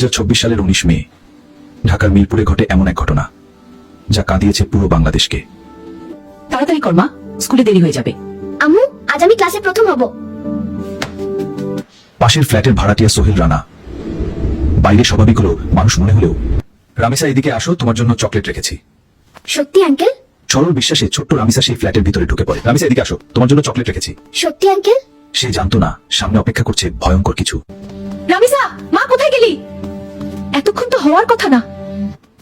2024 সালের 19 মে ঢাকার মিরপুরে ঘটে এমন এক ঘটনা যা কাঁদিয়েছে পুরো বাংলাদেশকে। তাড়াতাড়ি কর মা, স্কুলে দেরি হয়ে যাবে। আম্মু, আজ আমি ক্লাসে প্রথম হব। পাশের ফ্ল্যাটের ভাড়াটিয়া সোহেল রানা বাইরে স্বাভাবিক হলো মানুষ মনে হলেও, রামিসা এদিকে আসো, তোমার জন্য চকলেট রেখেছি। সত্যি আঙ্কেল? সরল বিশ্বাসে ছোট্ট রামিসা সেই ফ্ল্যাটের ভিতরে ঢুকে পড়ে। রামিসা এদিকে আসো, তোমার জন্য চকলেট রেখেছি। সত্যি আঙ্কেল? সে জানতো না সামনে অপেক্ষা করছে ভয়ঙ্কর কিছু। রামিসা, মা কোথায় গেলি? এতক্ষণ তো হওয়ার কথা না।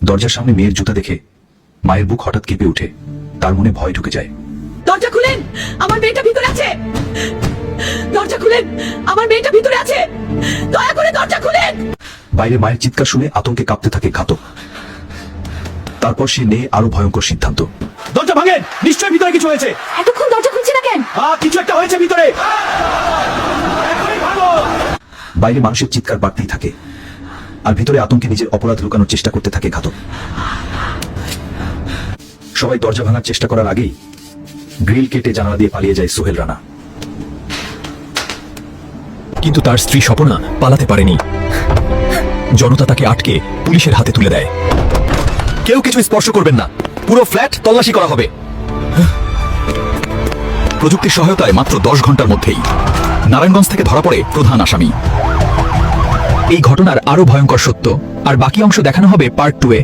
দরজার সামনে মেয়ের জুতা দেখে মায়ের বুক হঠাৎ কেঁপে ওঠে, তার মনে ভয় ঢুকে যায়। দরজা খুলেন, আমার মেয়েটা ভিতরে আছে। দরজা খুলেন, আমার মেয়েটা ভিতরে আছে, দয়া করে দরজা খুলেন। বাইরে মায়ের চিৎকার শুনে আতঙ্কে কাঁপতে থাকে ঘাতক। তারপর সে নেয় আরো ভয়ঙ্কর সিদ্ধান্ত। দরজা ভাঙেন, নিশ্চয়ই ভিতরে কিছু হয়েছে। এতক্ষণ দরজা খুলছি না কেন? কিছু একটা হয়েছে ভিতরে। বাইরে মানুষের চিৎকার বাড়তেই থাকে, আর ভিতরে আতঙ্কে নিজের অপরাধ লুকানোর চেষ্টা করতে থাকে ঘাতক। সবাই দরজা ভাঙার চেষ্টা করার আগেই গ্রিল কেটে জানালা দিয়ে পালিয়ে যায় সোহেল রানা। কিন্তু তার স্ত্রী স্বপনা পালাতে পারেনি। জনতা তাকে আটকে পুলিশের হাতে তুলে দেয়। কেউ কিছু স্পর্শ করবেন না, পুরো ফ্ল্যাট তল্লাশি করা হবে। প্রযুক্তির সহায়তায় মাত্র 10 ঘন্টার মধ্যেই নারায়ণগঞ্জ থেকে ধরা পড়ে প্রধান আসামি। এই ঘটনার আরো ভয়ঙ্কর সত্য আর বাকি অংশ দেখানো হবে পার্ট 2-এ।